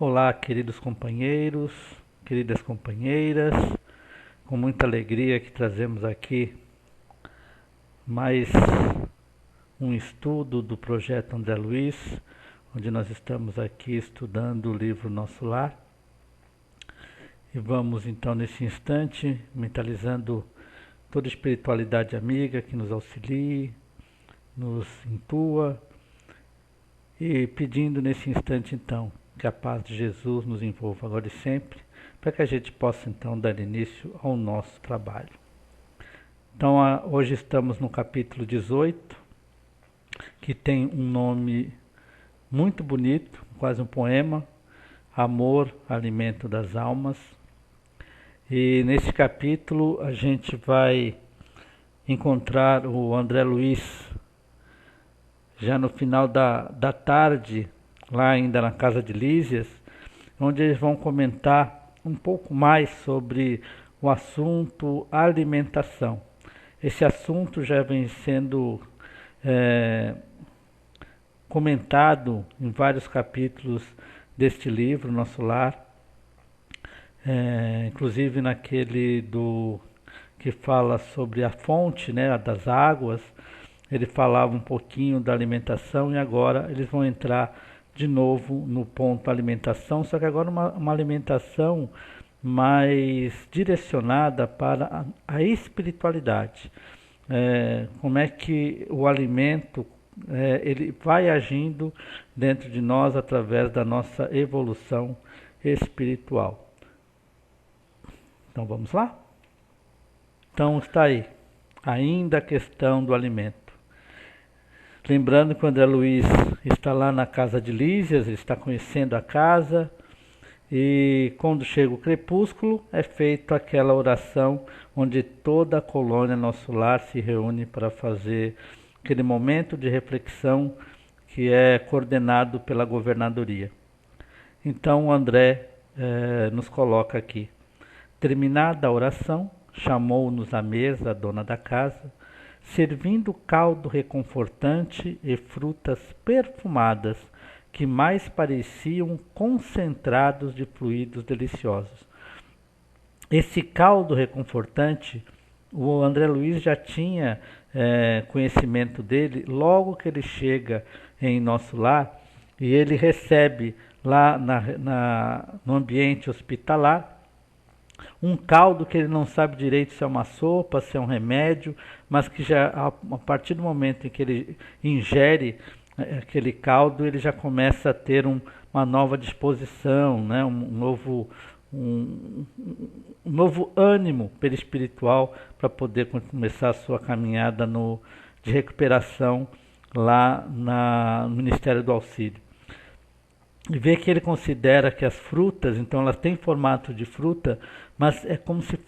Olá, queridos companheiros, queridas companheiras, com muita alegria que trazemos aqui mais um estudo do projeto André Luiz, onde nós estamos aqui estudando o livro Nosso Lar. E vamos então nesse instante mentalizando toda a espiritualidade amiga que nos auxilie, nos intua e pedindo nesse instante então que a paz de Jesus nos envolva agora e sempre, para que a gente possa então dar início ao nosso trabalho. Então hoje estamos no capítulo 18, que tem um nome muito bonito, quase um poema, Amor, Alimento das Almas. E nesse capítulo a gente vai encontrar o André Luiz já no final da tarde, lá ainda na casa de Lísias, onde eles vão comentar um pouco mais sobre o assunto alimentação. Esse assunto já vem sendo comentado em vários capítulos deste livro, Nosso Lar, inclusive naquele que fala sobre a fonte, né, das águas. Ele falava um pouquinho da alimentação e agora eles vão entrar de novo no ponto alimentação, só que agora uma alimentação mais direcionada para a espiritualidade. Como é que o alimento ele vai agindo dentro de nós através da nossa evolução espiritual. Então vamos lá? Então está aí, ainda a questão do alimento. Lembrando que o André Luiz está lá na casa de Lísias, ele está conhecendo a casa, e quando chega o crepúsculo é feita aquela oração onde toda a colônia Nosso Lar se reúne para fazer aquele momento de reflexão que é coordenado pela governadoria. Então o André nos coloca aqui: terminada a oração, chamou-nos à mesa a dona da casa, servindo caldo reconfortante e frutas perfumadas que mais pareciam concentrados de fluidos deliciosos. Esse caldo reconfortante, o André Luiz já tinha conhecimento dele logo que ele chega em Nosso Lar e ele recebe lá no ambiente hospitalar um caldo que ele não sabe direito se é uma sopa, se é um remédio, mas que já a partir do momento em que ele ingere aquele caldo, ele já começa a ter uma nova disposição, né? um novo ânimo perispiritual para poder começar a sua caminhada de recuperação lá no Ministério do Auxílio. E vê que ele considera que as frutas, então elas têm formato de fruta, mas é como se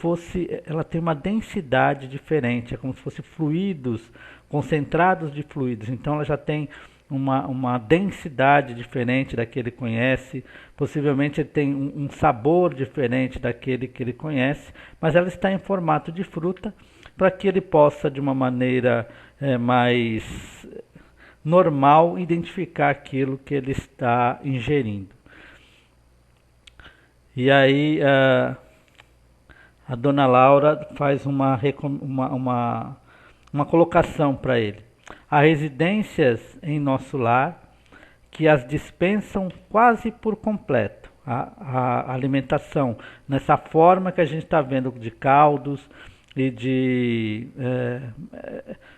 ela tem uma densidade diferente, é como se fossem fluidos, concentrados de fluidos, então ela já tem uma densidade diferente da que ele conhece, possivelmente ele tem um sabor diferente daquele que ele conhece, mas ela está em formato de fruta, para que ele possa de uma maneira mais normal identificar aquilo que ele está ingerindo. E aí a dona Laura faz uma colocação para ele. Há residências em Nosso Lar que as dispensam quase por completo. A alimentação, nessa forma que a gente está vendo de caldos e de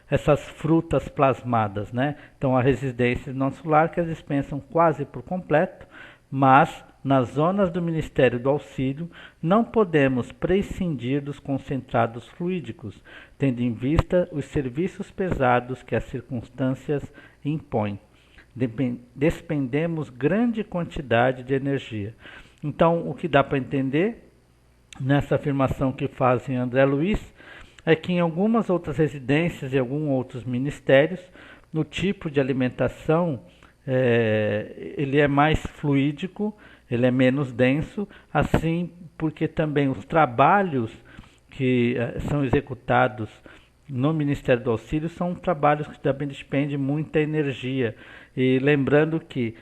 essas frutas plasmadas, né? Então, há residências em Nosso Lar que as dispensam quase por completo, mas nas zonas do Ministério do Auxílio não podemos prescindir dos concentrados fluídicos, tendo em vista os serviços pesados que as circunstâncias impõem. Despendemos grande quantidade de energia. Então, o que dá para entender nessa afirmação que fazem André Luiz é que em algumas outras residências e alguns outros ministérios, no tipo de alimentação, ele é mais fluídico, ele é menos denso, assim porque também os trabalhos que são executados no Ministério do Auxílio são trabalhos que também despendem muita energia. E lembrando que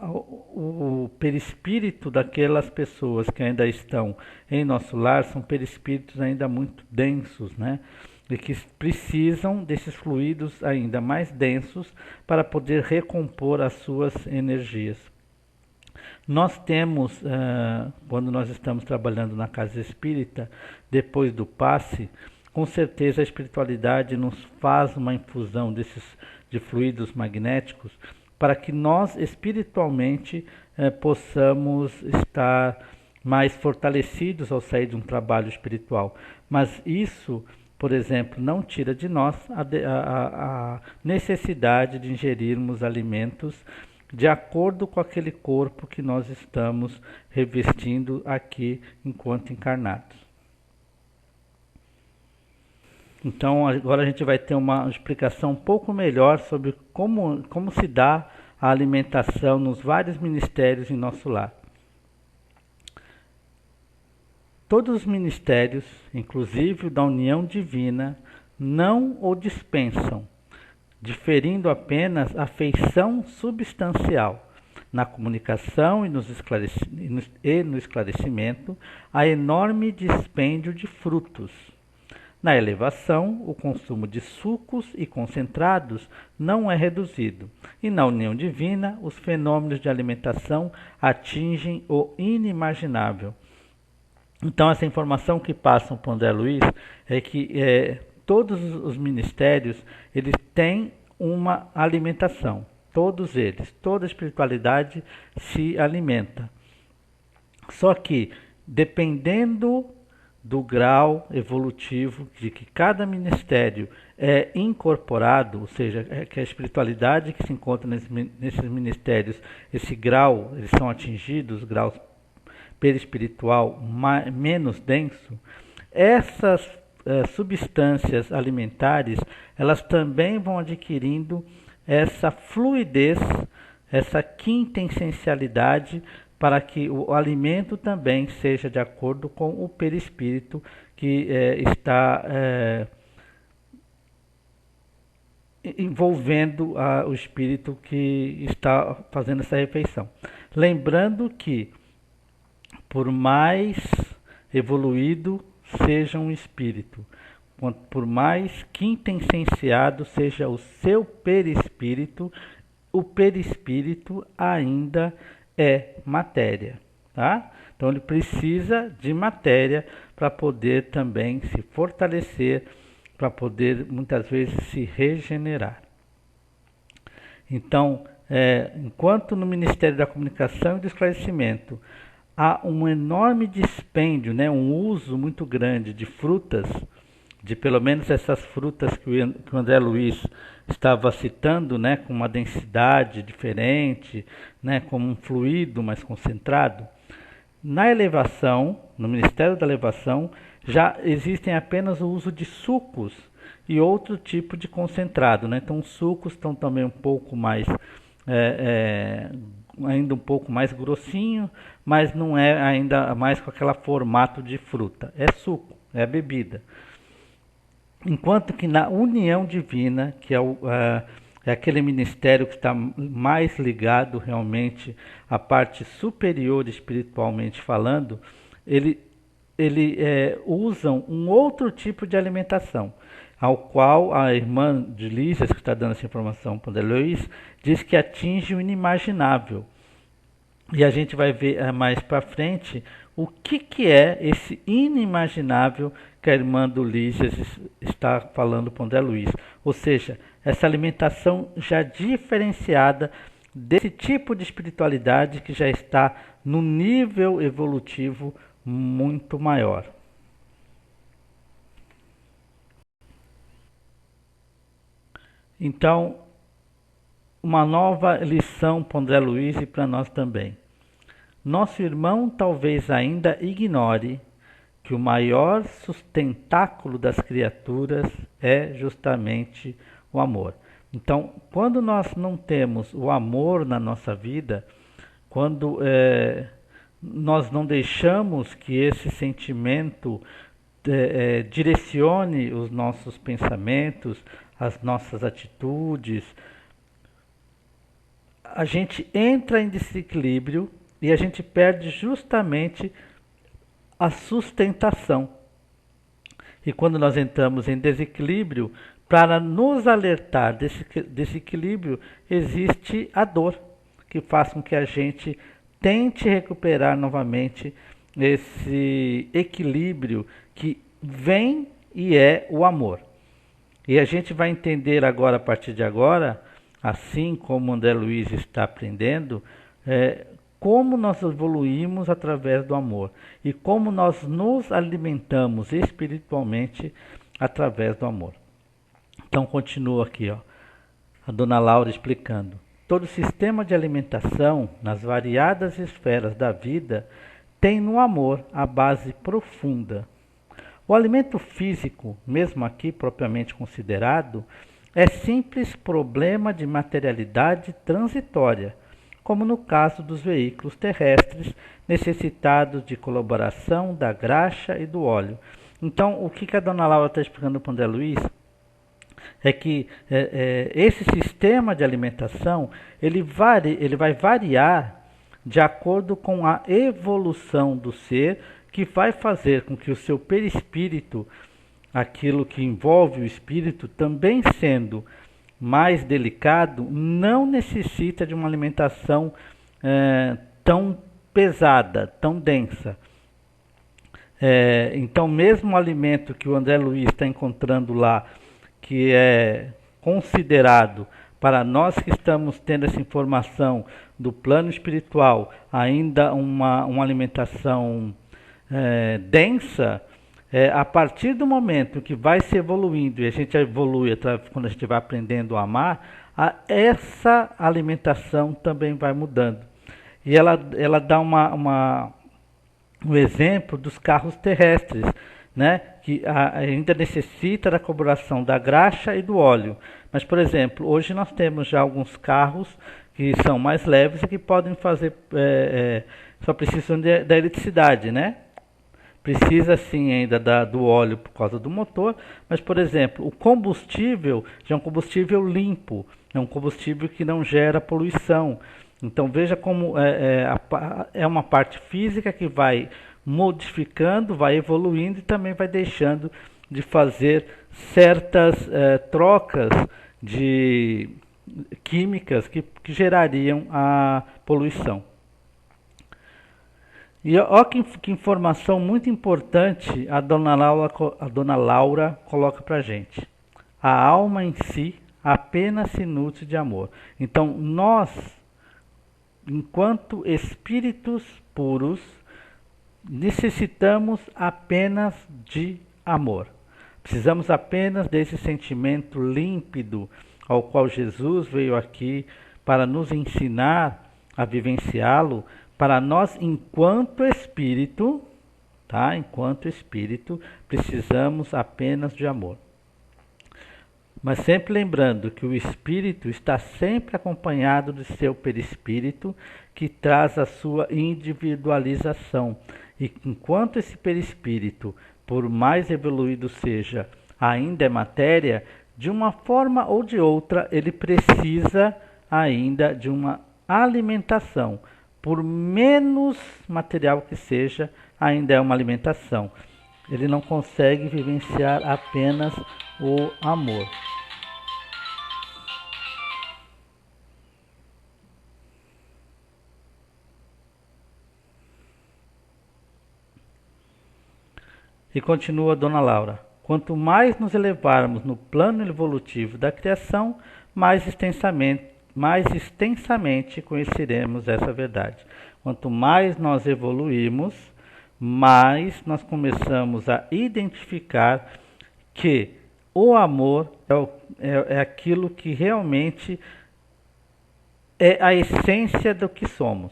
o perispírito daquelas pessoas que ainda estão em nosso lar são perispíritos ainda muito densos, né? E que precisam desses fluidos ainda mais densos para poder recompor as suas energias. Nós temos, quando nós estamos trabalhando na casa espírita, depois do passe, com certeza a espiritualidade nos faz uma infusão de fluidos magnéticos para que nós espiritualmente possamos estar mais fortalecidos ao sair de um trabalho espiritual. Mas isso, por exemplo, não tira de nós a necessidade de ingerirmos alimentos de acordo com aquele corpo que nós estamos revestindo aqui enquanto encarnados. Então agora a gente vai ter uma explicação um pouco melhor sobre como se dá a alimentação nos vários ministérios em nosso lar. Todos os ministérios, inclusive o da união divina, não o dispensam, diferindo apenas a feição substancial. Na comunicação e no esclarecimento, há enorme dispêndio de frutos. Na elevação, o consumo de sucos e concentrados não é reduzido, e na união divina, os fenômenos de alimentação atingem o inimaginável. Então, essa informação que passam para o André Luiz é que todos os ministérios eles têm uma alimentação, todos eles, toda a espiritualidade se alimenta. Só que, dependendo do grau evolutivo de que cada ministério é incorporado, ou seja, que a espiritualidade que se encontra nesses ministérios, esse grau, eles são atingidos, graus perispiritual menos denso, essas substâncias alimentares, elas também vão adquirindo essa fluidez, essa quintessencialidade, para que o alimento também seja de acordo com o perispírito que está envolvendo o espírito que está fazendo essa refeição. Lembrando que, por mais evoluído seja um espírito, por mais quintessenciado seja o seu perispírito, o perispírito ainda é matéria, tá? Então ele precisa de matéria para poder também se fortalecer, para poder muitas vezes se regenerar. Então, enquanto no Ministério da Comunicação e do Esclarecimento há um enorme dispêndio, né, um uso muito grande de frutas, de pelo menos essas frutas que o André Luiz estava citando, né, com uma densidade diferente, né, como um fluido mais concentrado. Na elevação, no Ministério da Elevação, já existem apenas o uso de sucos e outro tipo de concentrado, né? Então os sucos estão também um pouco mais, ainda um pouco mais grossinho, mas não é ainda mais com aquele formato de fruta. É suco, é bebida. Enquanto que na união divina, que é aquele ministério que está mais ligado realmente à parte superior espiritualmente falando, ele usam um outro tipo de alimentação, ao qual a irmã de Lísias, que está dando essa informação para o Luiz, diz que atinge o inimaginável. E a gente vai ver mais para frente o que é esse inimaginável que a irmã do Lígias está falando para o André Luiz. Ou seja, essa alimentação já diferenciada desse tipo de espiritualidade que já está no nível evolutivo muito maior. Então, uma nova lição para o André Luiz e para nós também. Nosso irmão talvez ainda ignore que o maior sustentáculo das criaturas é justamente o amor. Então, quando nós não temos o amor na nossa vida, quando nós não deixamos que esse sentimento direcione os nossos pensamentos, as nossas atitudes, a gente entra em desequilíbrio e a gente perde justamente a sustentação. E quando nós entramos em desequilíbrio, para nos alertar desse desequilíbrio, existe a dor, que faz com que a gente tente recuperar novamente esse equilíbrio que vem e é o amor. E a gente vai entender agora, a partir de agora, assim como o André Luiz está aprendendo, como nós evoluímos através do amor e como nós nos alimentamos espiritualmente através do amor. Então continua aqui, ó, a dona Laura explicando. Todo sistema de alimentação, nas variadas esferas da vida, tem no amor a base profunda. O alimento físico, mesmo aqui propriamente considerado, é simples problema de materialidade transitória, como no caso dos veículos terrestres necessitados de colaboração da graxa e do óleo. Então, o que a dona Laura está explicando para o André Luiz é que esse sistema de alimentação ele vai variar de acordo com a evolução do ser, que vai fazer com que o seu perispírito, aquilo que envolve o espírito, também sendo mais delicado, não necessita de uma alimentação tão pesada, tão densa. Então, mesmo o alimento que o André Luiz está encontrando lá, que é considerado para nós que estamos tendo essa informação do plano espiritual, ainda uma alimentação densa, a partir do momento que vai se evoluindo, e a gente evolui quando a gente vai aprendendo a amar, essa alimentação também vai mudando. E ela dá um exemplo dos carros terrestres, né, que ainda necessita da colaboração da graxa e do óleo. Mas, por exemplo, hoje nós temos já alguns carros que são mais leves e que podem fazer, só precisam da eletricidade, né? Precisa sim ainda do óleo por causa do motor, mas, por exemplo, o combustível já é um combustível limpo, é um combustível que não gera poluição. Então veja como é uma parte física que vai modificando, vai evoluindo e também vai deixando de fazer certas trocas de químicas que gerariam a poluição. E olha que informação muito importante a dona Laura coloca para a gente. A alma em si apenas se nutre de amor. Então nós, enquanto espíritos puros, necessitamos apenas de amor. Precisamos apenas desse sentimento límpido ao qual Jesus veio aqui para nos ensinar a vivenciá-lo, para nós, enquanto espírito, tá? Enquanto espírito, precisamos apenas de amor. Mas sempre lembrando que o espírito está sempre acompanhado de seu perispírito, que traz a sua individualização. E enquanto esse perispírito, por mais evoluído seja, ainda é matéria, de uma forma ou de outra, ele precisa ainda de uma alimentação. Por menos material que seja, ainda é uma alimentação. Ele não consegue vivenciar apenas o amor. E continua a dona Laura. Quanto mais nos elevarmos no plano evolutivo da criação, mais extensamente conheceremos essa verdade. Quanto mais nós evoluímos, mais nós começamos a identificar que o amor é aquilo que realmente é a essência do que somos.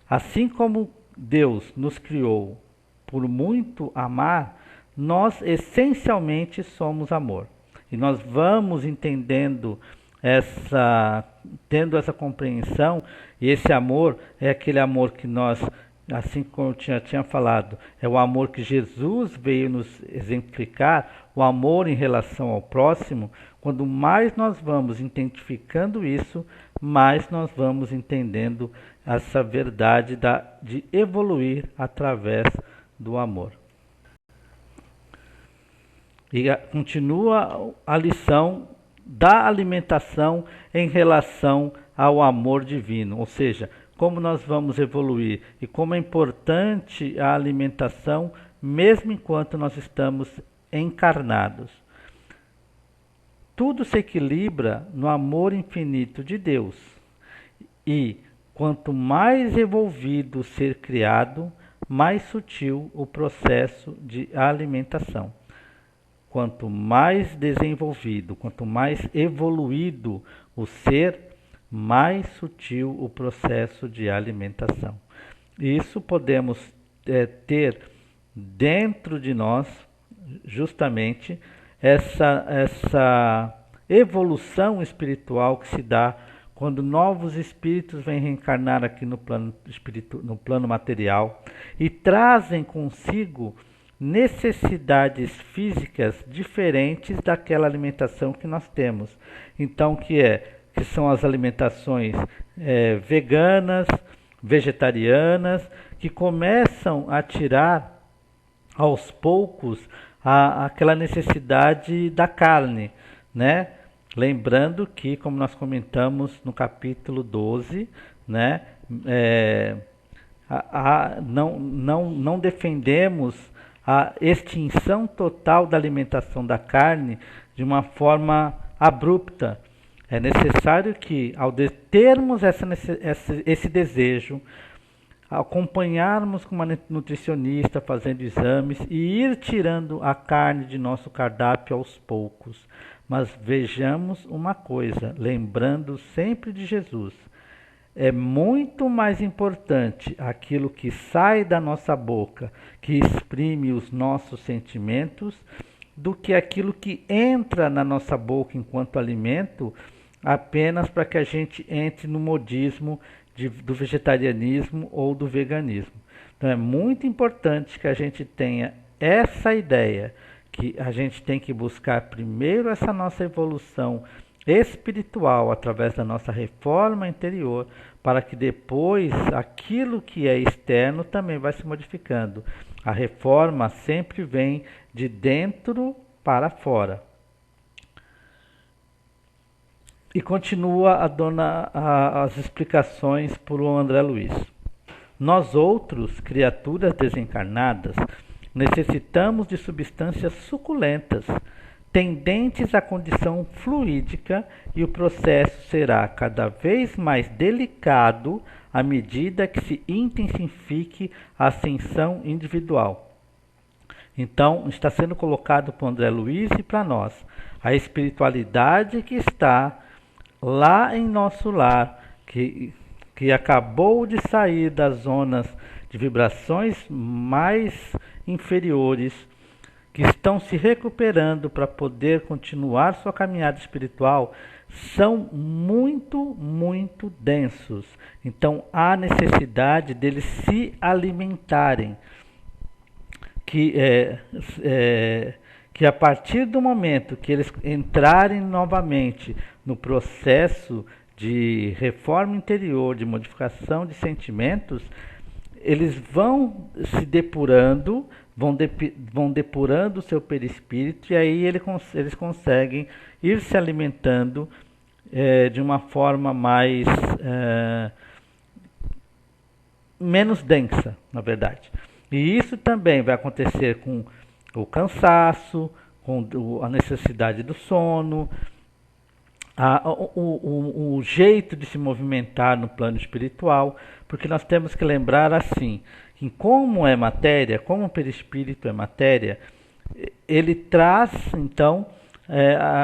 Assim como Deus nos criou por muito amar, nós essencialmente somos amor. E nós vamos entendendo tendo essa compreensão, e esse amor é aquele amor que nós assim como eu tinha falado, é o amor que Jesus veio nos exemplificar, o amor em relação ao próximo. Quando mais nós vamos identificando isso, mais nós vamos entendendo essa verdade de evoluir através do amor. E continua a lição da alimentação em relação ao amor divino, ou seja, como nós vamos evoluir e como é importante a alimentação mesmo enquanto nós estamos encarnados. Tudo se equilibra no amor infinito de Deus. E quanto mais evolvido o ser criado, mais sutil o processo de alimentação. Quanto mais desenvolvido, quanto mais evoluído o ser, mais sutil o processo de alimentação. Isso podemos ter dentro de nós, justamente, essa evolução espiritual que se dá quando novos espíritos vêm reencarnar aqui no plano material e trazem consigo necessidades físicas diferentes daquela alimentação que nós temos. Então, que são as alimentações veganas, vegetarianas, que começam a tirar aos poucos aquela necessidade da carne, né? Lembrando que, como nós comentamos no capítulo 12, né, não defendemos a extinção total da alimentação da carne de uma forma abrupta. É necessário que, ao termos esse desejo, acompanharmos com uma nutricionista fazendo exames e ir tirando a carne de nosso cardápio aos poucos. Mas vejamos uma coisa, lembrando sempre de Jesus. É muito mais importante aquilo que sai da nossa boca, que exprime os nossos sentimentos, do que aquilo que entra na nossa boca enquanto alimento, apenas para que a gente entre no modismo do vegetarianismo ou do veganismo. Então é muito importante que a gente tenha essa ideia, que a gente tem que buscar primeiro essa nossa evolução espiritual através da nossa reforma interior, para que depois aquilo que é externo também vai se modificando. A reforma sempre vem de dentro para fora. E continua as explicações por André Luiz. Nós outros, criaturas desencarnadas, necessitamos de substâncias suculentas, tendentes à condição fluídica, e o processo será cada vez mais delicado à medida que se intensifique a ascensão individual. Então, está sendo colocado por André Luiz e para nós a espiritualidade que está lá em nosso lar, que acabou de sair das zonas de vibrações mais inferiores, que estão se recuperando para poder continuar sua caminhada espiritual, são muito, muito densos. Então há necessidade deles se alimentarem, que a partir do momento que eles entrarem novamente no processo de reforma interior, de modificação de sentimentos, eles vão se depurando, vão depurando o seu perispírito, e aí eles conseguem ir se alimentando de uma forma menos densa, na verdade. E isso também vai acontecer com o cansaço, com a necessidade do sono, o jeito de se movimentar no plano espiritual, porque nós temos que lembrar assim, que como é matéria, como o perispírito é matéria, ele traz então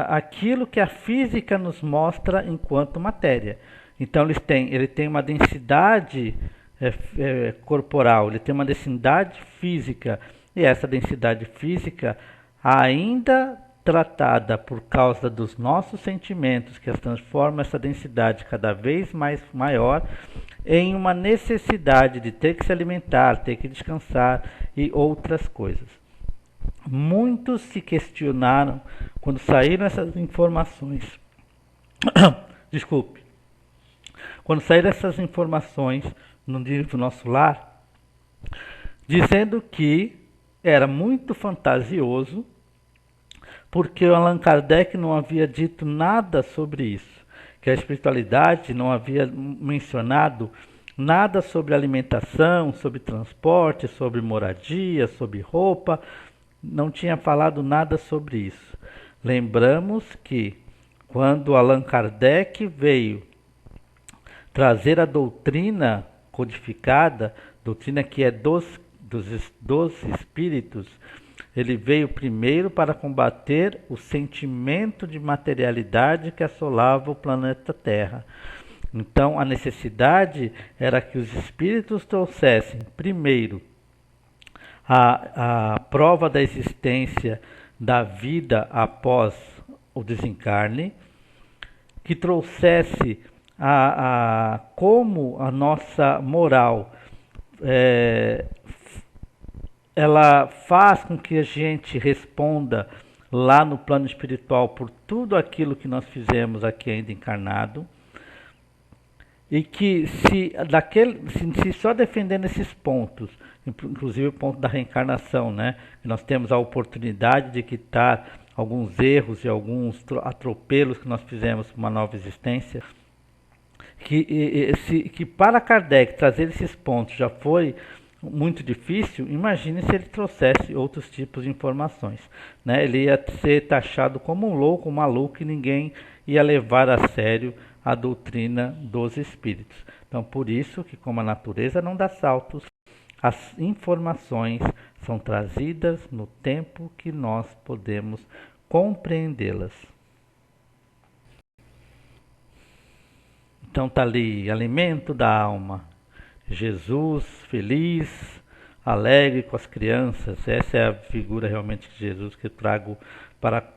aquilo que a física nos mostra enquanto matéria. Então ele tem uma densidade corporal, ele tem uma densidade física, e essa densidade física ainda tratada por causa dos nossos sentimentos, que as transformam essa densidade cada vez mais maior em uma necessidade de ter que se alimentar, ter que descansar e outras coisas. Muitos se questionaram quando saíram essas informações. Desculpe. Quando saíram essas informações no livro Nosso Lar, dizendo que era muito fantasioso, porque o Allan Kardec não havia dito nada sobre isso, que a espiritualidade não havia mencionado nada sobre alimentação, sobre transporte, sobre moradia, sobre roupa, não tinha falado nada sobre isso. Lembramos que quando Allan Kardec veio trazer a doutrina codificada, doutrina que é dos espíritos, ele veio primeiro para combater o sentimento de materialidade que assolava o planeta Terra. Então, a necessidade era que os espíritos trouxessem, primeiro, a prova da existência da vida após o desencarne, que trouxesse como a nossa moral ela faz com que a gente responda lá no plano espiritual por tudo aquilo que nós fizemos aqui ainda encarnado, e que se só defendendo esses pontos, inclusive o ponto da reencarnação, né, que nós temos a oportunidade de quitar alguns erros e alguns atropelos que nós fizemos para uma nova existência, que para Kardec trazer esses pontos já foi muito difícil, imagine se ele trouxesse outros tipos de informações, né? Ele ia ser taxado como um louco, um maluco, e ninguém ia levar a sério a doutrina dos espíritos. Então, por isso que, como a natureza não dá saltos, as informações são trazidas no tempo que nós podemos compreendê-las. Então está ali, alimento da alma, Jesus feliz, alegre com as crianças. Essa é a figura realmente de Jesus que eu trago para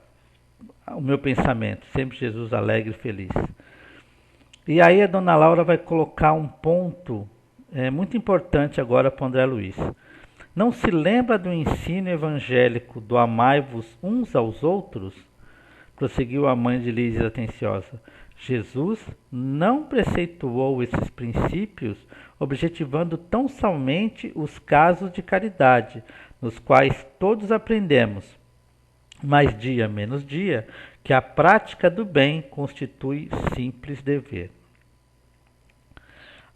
o meu pensamento, sempre Jesus alegre e feliz. E aí a dona Laura vai colocar um ponto muito importante agora para o André Luiz. Não se lembra do ensino evangélico do amai-vos uns aos outros? Prosseguiu a mãe de Lísia atenciosa. Jesus não preceituou esses princípios objetivando tão somente os casos de caridade, nos quais todos aprendemos, mais dia menos dia, que a prática do bem constitui simples dever.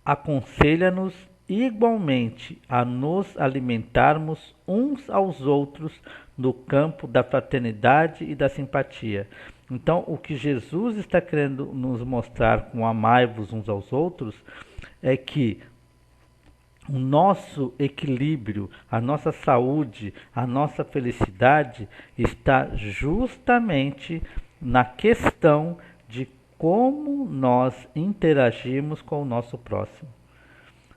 Aconselha-nos igualmente a nos alimentarmos uns aos outros no campo da fraternidade e da simpatia. Então, o que Jesus está querendo nos mostrar com amai-vos uns aos outros é que o nosso equilíbrio, a nossa saúde, a nossa felicidade está justamente na questão de como nós interagimos com o nosso próximo.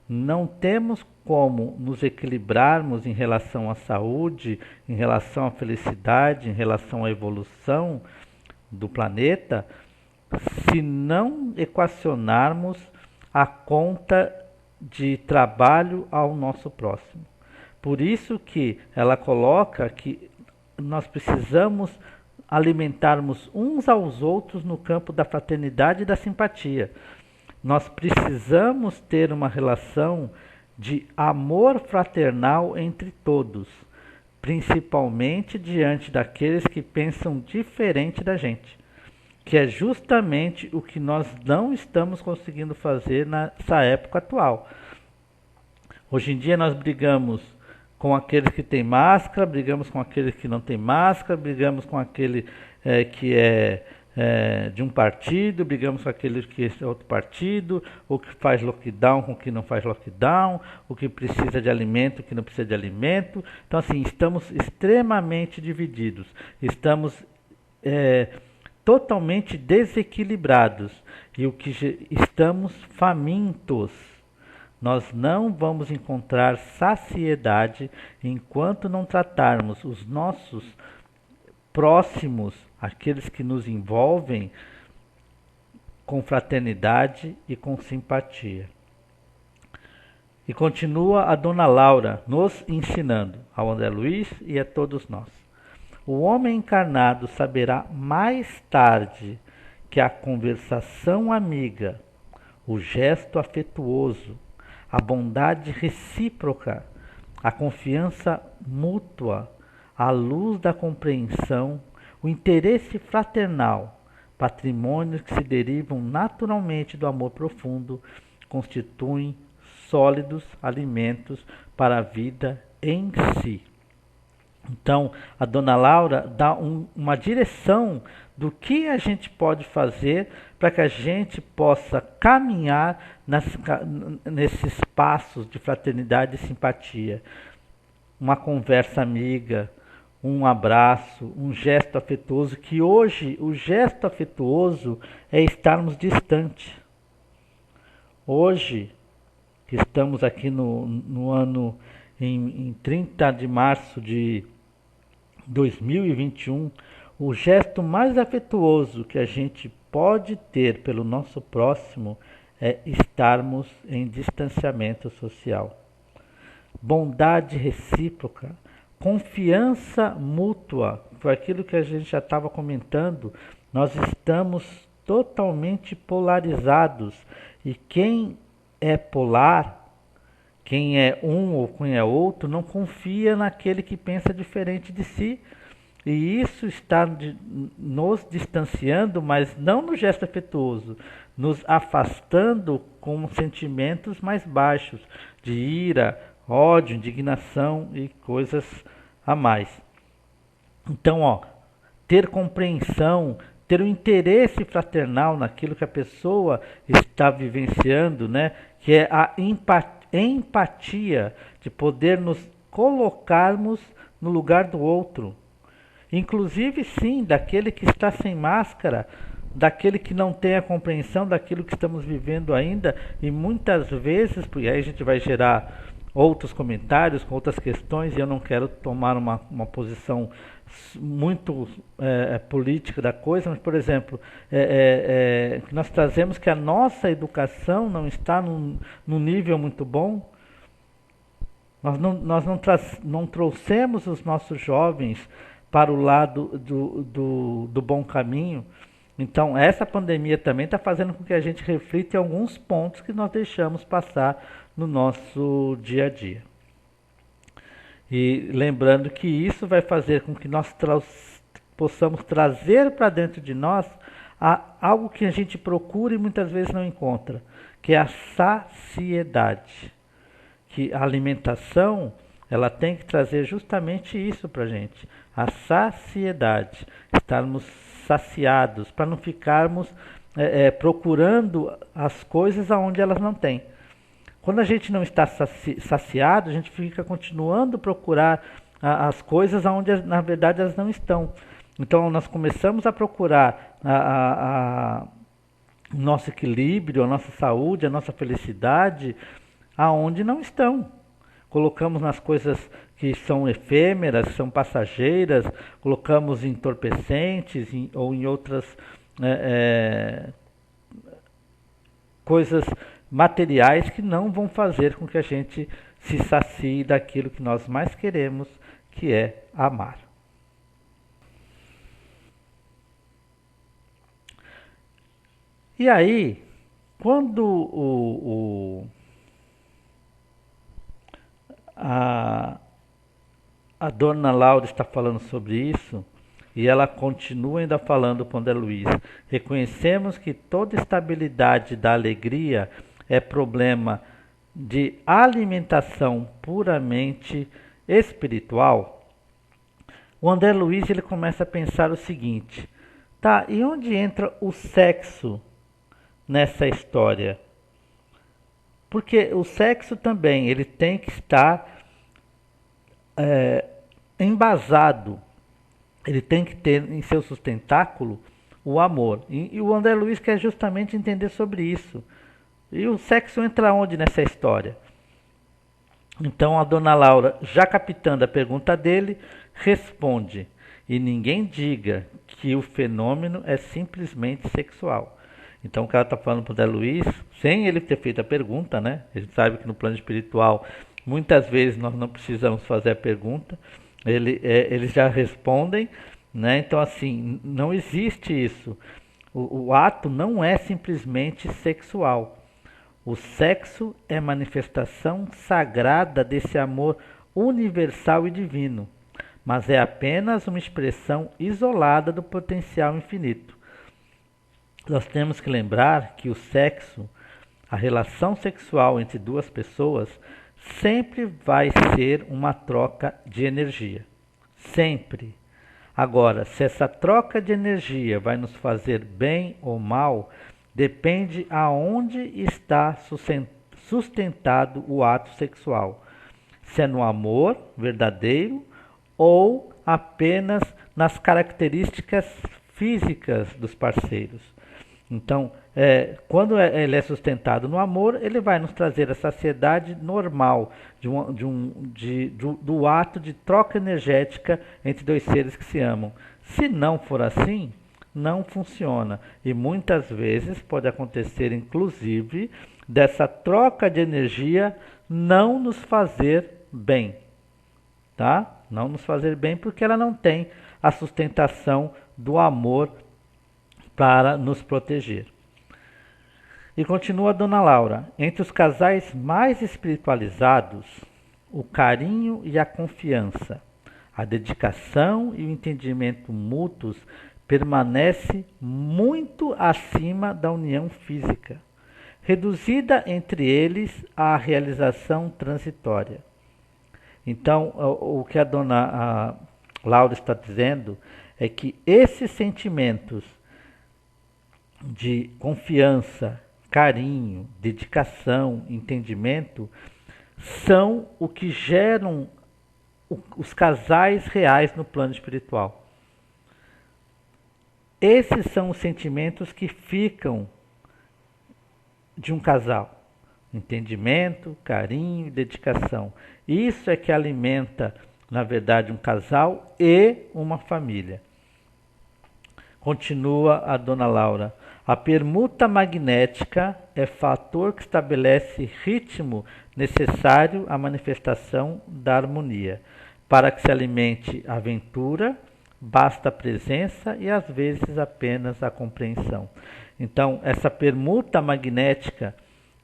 Não temos como nos equilibrarmos em relação à saúde, em relação à felicidade, em relação à evolução do planeta, se não equacionarmos a conta de trabalho ao nosso próximo. Por isso que ela coloca que nós precisamos alimentarmos uns aos outros no campo da fraternidade e da simpatia. Nós precisamos ter uma relação de amor fraternal entre todos, principalmente diante daqueles que pensam diferente da gente, que é justamente o que nós não estamos conseguindo fazer nessa época atual. Hoje em dia nós brigamos com aqueles que têm máscara, brigamos com aqueles que não têm máscara, brigamos com aquele que é de um partido, brigamos com aquele que é outro partido, o que faz lockdown com o que não faz lockdown, o que precisa de alimento, o que não precisa de alimento. Então, assim, estamos extremamente divididos, estamos totalmente desequilibrados e estamos famintos. Nós não vamos encontrar saciedade enquanto não tratarmos os nossos próximos, aqueles que nos envolvem, com fraternidade e com simpatia. E continua a Dona Laura nos ensinando, ao André Luiz e a todos nós. O homem encarnado saberá mais tarde que a conversação amiga, o gesto afetuoso, a bondade recíproca, a confiança mútua, a luz da compreensão, o interesse fraternal, patrimônios que se derivam naturalmente do amor profundo, constituem sólidos alimentos para a vida em si. Então, a Dona Laura dá uma direção do que a gente pode fazer para que a gente possa caminhar nesses passos de fraternidade e simpatia. Uma conversa amiga, um abraço, um gesto afetuoso, que hoje o gesto afetuoso é estarmos distantes. Hoje, que estamos aqui no ano, em 30 de março de 2021, o gesto mais afetuoso que a gente pode ter pelo nosso próximo é estarmos em distanciamento social. Bondade recíproca, confiança mútua, foi aquilo que a gente já estava comentando, nós estamos totalmente polarizados e quem é polar, quem é um ou quem é outro, não confia naquele que pensa diferente de si. E isso está nos distanciando, mas não no gesto afetuoso, nos afastando com sentimentos mais baixos, de ira, ódio, indignação e coisas a mais. Então, ter compreensão, ter um interesse fraternal naquilo que a pessoa está vivenciando, né? Que é a empatia, de poder nos colocarmos no lugar do outro. Inclusive, sim, daquele que está sem máscara, daquele que não tem a compreensão daquilo que estamos vivendo ainda, e muitas vezes, porque aí a gente vai gerar outros comentários com outras questões, e eu não quero tomar uma posição muito política da coisa, mas, por exemplo, nós trazemos que a nossa educação não está num nível muito bom. Nós não trouxemos os nossos jovens para o lado do bom caminho. Então, essa pandemia também está fazendo com que a gente reflita em alguns pontos que nós deixamos passar no nosso dia a dia. E lembrando que isso vai fazer com que nós possamos trazer para dentro de nós algo que a gente procura e muitas vezes não encontra, que é a saciedade. Que a alimentação, ela tem que trazer justamente isso para a gente, a saciedade, estarmos saciados, para não ficarmos procurando as coisas aonde elas não têm. Quando a gente não está saciado, a gente fica continuando a procurar as coisas aonde na verdade elas não estão. Então nós começamos a procurar o nosso equilíbrio, a nossa saúde, a nossa felicidade, aonde não estão. Colocamos nas coisas que são efêmeras, são passageiras, colocamos em entorpecentes ou em outras coisas materiais que não vão fazer com que a gente se sacie daquilo que nós mais queremos, que é amar. E aí, quando a Dona Laura está falando sobre isso, e ela continua ainda falando para o André Luiz, reconhecemos que toda estabilidade da alegria é problema de alimentação puramente espiritual. O André Luiz ele começa a pensar o seguinte: tá, e onde entra o sexo nessa história? Porque o sexo também ele tem que estar embasado, ele tem que ter em seu sustentáculo o amor. E o André Luiz quer justamente entender sobre isso. E o sexo entra onde nessa história? Então a Dona Laura, já captando a pergunta dele, responde e ninguém diga que o fenômeno é simplesmente sexual. Então o cara está falando para o André Luiz, sem ele ter feito a pergunta, né? A gente sabe que no plano espiritual, muitas vezes nós não precisamos fazer a pergunta, eles já respondem, né? Então assim, não existe isso. O ato não é simplesmente sexual. O sexo é manifestação sagrada desse amor universal e divino, mas é apenas uma expressão isolada do potencial infinito. Nós temos que lembrar que o sexo, a relação sexual entre duas pessoas, sempre vai ser uma troca de energia. Sempre. Agora, se essa troca de energia vai nos fazer bem ou mal, depende aonde está sustentado o ato sexual. Se é no amor verdadeiro ou apenas nas características físicas dos parceiros. Então, quando ele é sustentado no amor, ele vai nos trazer a saciedade normal do ato de troca energética entre dois seres que se amam. Se não for assim, não funciona. E muitas vezes pode acontecer, inclusive, dessa troca de energia não nos fazer bem. Tá? Não nos fazer bem porque ela não tem a sustentação do amor para nos proteger. E continua a Dona Laura, entre os casais mais espiritualizados, o carinho e a confiança, a dedicação e o entendimento mútuos permanece muito acima da união física, reduzida entre eles à realização transitória. Então, o que a Dona Laura está dizendo é que esses sentimentos de confiança, carinho, dedicação, entendimento, são o que geram os casais reais no plano espiritual. Esses são os sentimentos que ficam de um casal. Entendimento, carinho, dedicação. Isso é que alimenta, na verdade, um casal e uma família. Continua a Dona Laura. A permuta magnética é fator que estabelece ritmo necessário à manifestação da harmonia. Para que se alimente a aventura, basta a presença e às vezes apenas a compreensão. Então, essa permuta magnética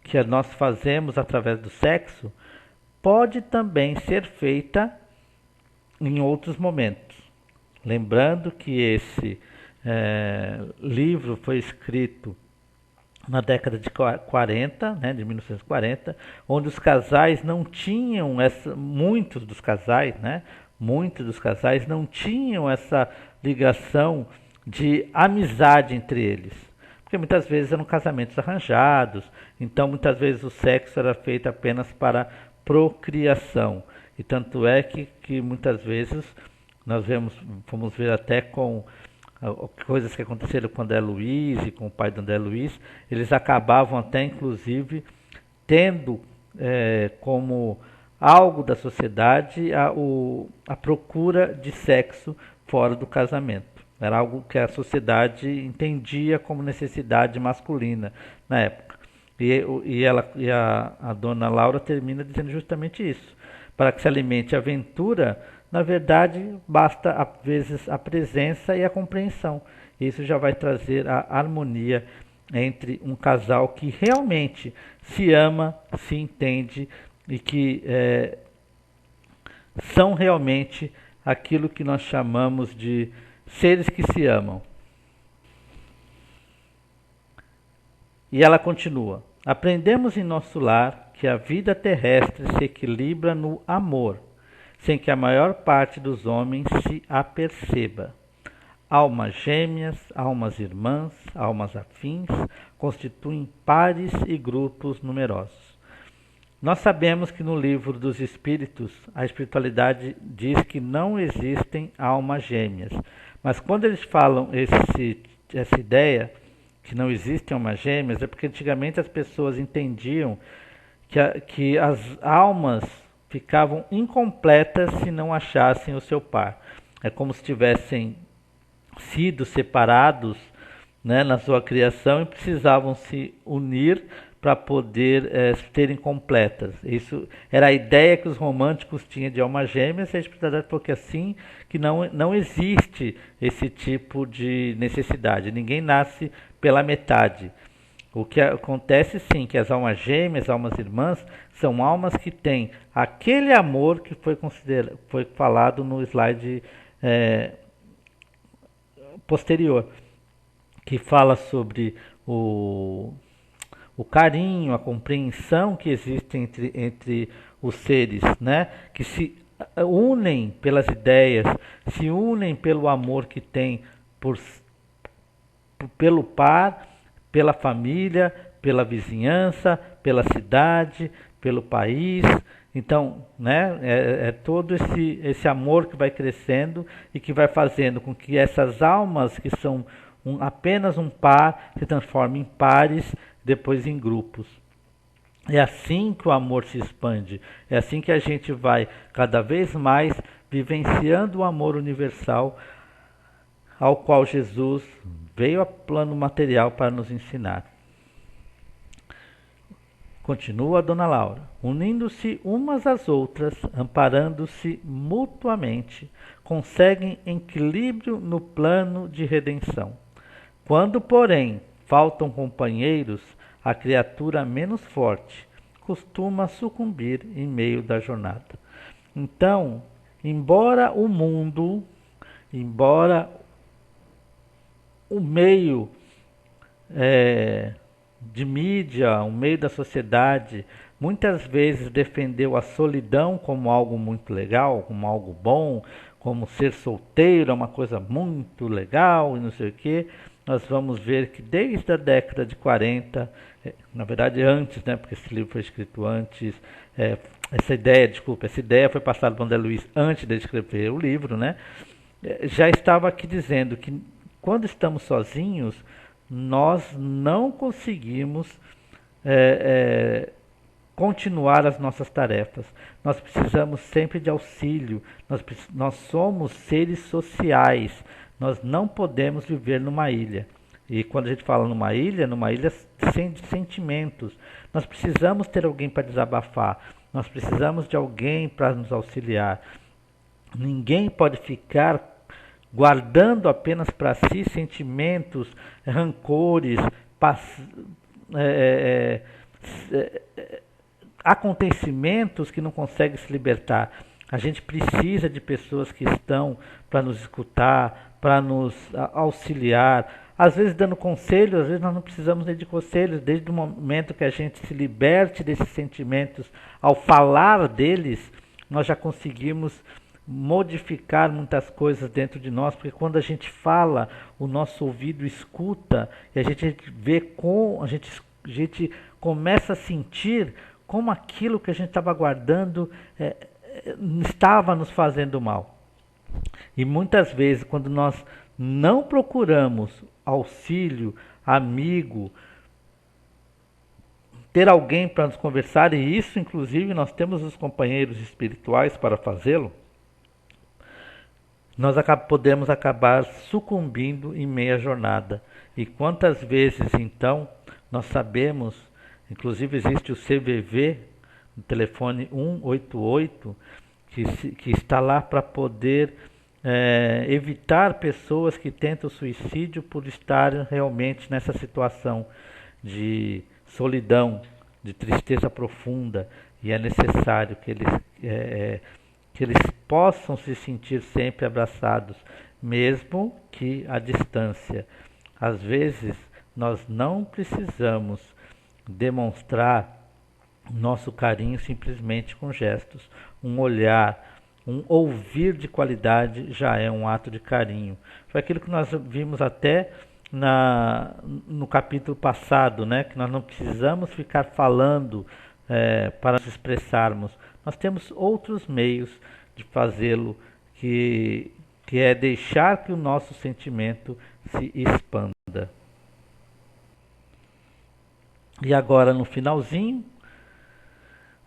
que nós fazemos através do sexo pode também ser feita em outros momentos. Lembrando que esse livro foi escrito na década de 40, né, de 1940, onde os casais não tinham muitos dos casais não tinham essa ligação de amizade entre eles, porque muitas vezes eram casamentos arranjados, então muitas vezes o sexo era feito apenas para procriação, e tanto é que muitas vezes nós fomos ver até com coisas que aconteceram com o André Luiz e com o pai do André Luiz, eles acabavam até inclusive tendo como algo da sociedade a procura de sexo fora do casamento. Era algo que a sociedade entendia como necessidade masculina na época. E a Dona Laura termina dizendo justamente isso. Para que se alimente a aventura, na verdade, basta às vezes a presença e a compreensão. Isso já vai trazer a harmonia entre um casal que realmente se ama, se entende e que são realmente aquilo que nós chamamos de seres que se amam. E ela continua: aprendemos em nosso lar que a vida terrestre se equilibra no amor, sem que a maior parte dos homens se aperceba. Almas gêmeas, almas irmãs, almas afins, constituem pares e grupos numerosos. Nós sabemos que no livro dos Espíritos, a espiritualidade diz que não existem almas gêmeas. Mas quando eles falam essa ideia, que não existem almas gêmeas, é porque antigamente as pessoas entendiam que as almas ficavam incompletas se não achassem o seu par. é como se tivessem sido separados, né, na sua criação e precisavam se unir para poder serem completas. Isso era a ideia que os românticos tinham de almas gêmeas, e a espiritualidade falou que assim, que não existe esse tipo de necessidade. Ninguém nasce pela metade. O que acontece sim, que as almas gêmeas, almas irmãs, são almas que têm aquele amor que foi falado no slide posterior, que fala sobre o carinho, a compreensão que existe entre os seres, né? Que se unem pelas ideias, se unem pelo amor que tem pelo par, pela família, pela vizinhança, pela cidade, pelo país. Então, né, é todo esse amor que vai crescendo e que vai fazendo com que essas almas que são apenas um par se transformem em pares, depois em grupos. É assim que o amor se expande, é assim que a gente vai cada vez mais vivenciando o amor universal ao qual Jesus veio a plano material para nos ensinar. Continua a Dona Laura, unindo-se umas às outras, amparando-se mutuamente, conseguem equilíbrio no plano de redenção. Quando, porém, faltam companheiros, a criatura menos forte costuma sucumbir em meio da jornada. Então, embora o mundo, embora o meio de mídia, o meio da sociedade, muitas vezes defendeu a solidão como algo muito legal, como algo bom, como ser solteiro é uma coisa muito legal e não sei o quê, nós vamos ver que desde a década de 40, na verdade antes, né, porque esse livro foi escrito antes, essa ideia foi passada para o André Luiz antes de escrever o livro, né, já estava aqui dizendo que quando estamos sozinhos, nós não conseguimos continuar as nossas tarefas. Nós precisamos sempre de auxílio, nós somos seres sociais, nós não podemos viver numa ilha. E quando a gente fala numa ilha sem sentimentos. Nós precisamos ter alguém para desabafar, nós precisamos de alguém para nos auxiliar. Ninguém pode ficar guardando apenas para si sentimentos, rancores, acontecimentos que não consegue se libertar. A gente precisa de pessoas que estão para nos escutar, para nos auxiliar, às vezes dando conselhos, às vezes nós não precisamos nem de conselhos, desde o momento que a gente se liberte desses sentimentos, ao falar deles, nós já conseguimos modificar muitas coisas dentro de nós, porque quando a gente fala, o nosso ouvido escuta e a gente vê como a gente começa a sentir como aquilo que a gente estava guardando estava nos fazendo mal. E muitas vezes, quando nós não procuramos auxílio, amigo, ter alguém para nos conversar, e isso inclusive nós temos os companheiros espirituais para fazê-lo, nós podemos acabar sucumbindo em meia jornada. E quantas vezes então nós sabemos, inclusive existe o CVV, o telefone 188, que está lá para poder evitar pessoas que tentam suicídio por estarem realmente nessa situação de solidão, de tristeza profunda, e é necessário que eles possam se sentir sempre abraçados, mesmo que à distância. Às vezes, nós não precisamos demonstrar nosso carinho simplesmente com gestos. Um olhar, um ouvir de qualidade já é um ato de carinho. Foi aquilo que nós vimos até no capítulo passado, né? Que nós não precisamos ficar falando para nos expressarmos. Nós temos outros meios de fazê-lo, que é deixar que o nosso sentimento se expanda. E agora, no finalzinho,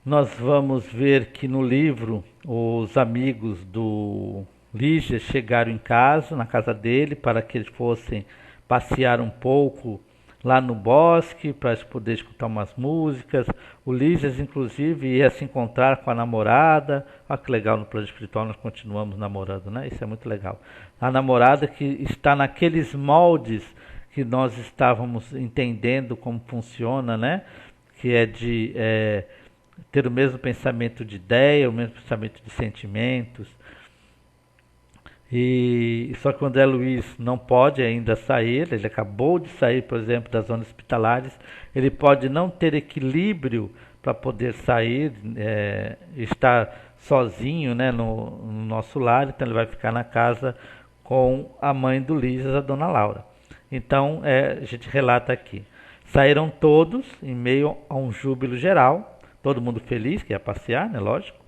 nós vamos ver que no livro Os Amigos do Lígia chegaram em casa, na casa dele, para que eles fossem passear um pouco lá no bosque, para poder escutar umas músicas. O Lígias, inclusive, ia se encontrar com a namorada. Olha que legal, no plano espiritual nós continuamos namorando, né? Isso é muito legal. A namorada que está naqueles moldes que nós estávamos entendendo como funciona, né? Que é de ter o mesmo pensamento de ideia, o mesmo pensamento de sentimentos. E só que o André Luiz não pode ainda sair, ele acabou de sair, por exemplo, das zonas hospitalares, ele pode não ter equilíbrio para poder sair, estar sozinho, né, no nosso lar, então ele vai ficar na casa com a mãe do Lígias, a dona Laura. Então a gente relata aqui, saíram todos em meio a um júbilo geral, todo mundo feliz, que ia passear, né, lógico.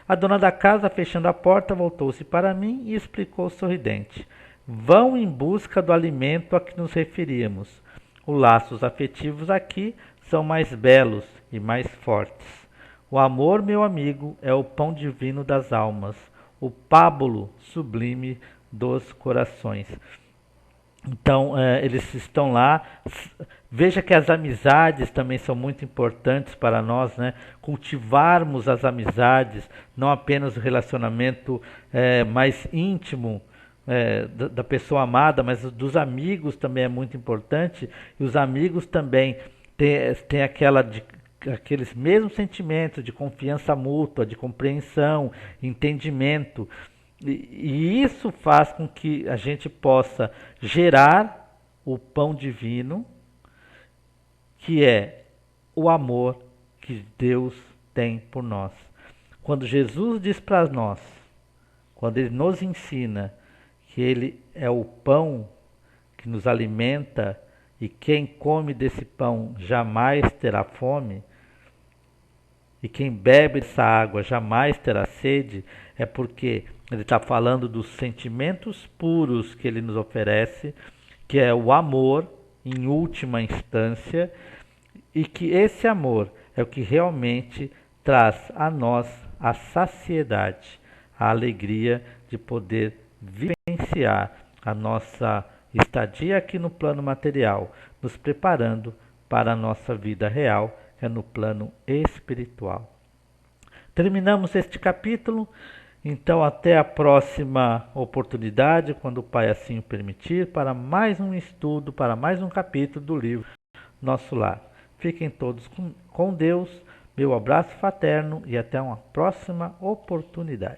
A dona da casa, fechando a porta, voltou-se para mim e explicou sorridente: vão em busca do alimento a que nos referíamos. Os laços afetivos aqui são mais belos e mais fortes. O amor, meu amigo, é o pão divino das almas, o pábulo sublime dos corações. Então, eles estão lá. Veja que as amizades também são muito importantes para nós, né? Cultivarmos as amizades, não apenas o relacionamento mais íntimo da pessoa amada, mas dos amigos também é muito importante. E os amigos também têm aqueles mesmos sentimentos de confiança mútua, de compreensão, entendimento. E isso faz com que a gente possa gerar o pão divino, que é o amor que Deus tem por nós. Quando Jesus diz para nós, quando Ele nos ensina que Ele é o pão que nos alimenta e quem come desse pão jamais terá fome, e quem bebe dessa água jamais terá sede, é porque ele está falando dos sentimentos puros que ele nos oferece, que é o amor em última instância, e que esse amor é o que realmente traz a nós a saciedade, a alegria de poder vivenciar a nossa estadia aqui no plano material, nos preparando para a nossa vida real, que é no plano espiritual. Terminamos este capítulo, então até a próxima oportunidade, quando o Pai assim o permitir, para mais um estudo, para mais um capítulo do livro Nosso Lar. Fiquem todos com Deus, meu abraço fraterno e até uma próxima oportunidade.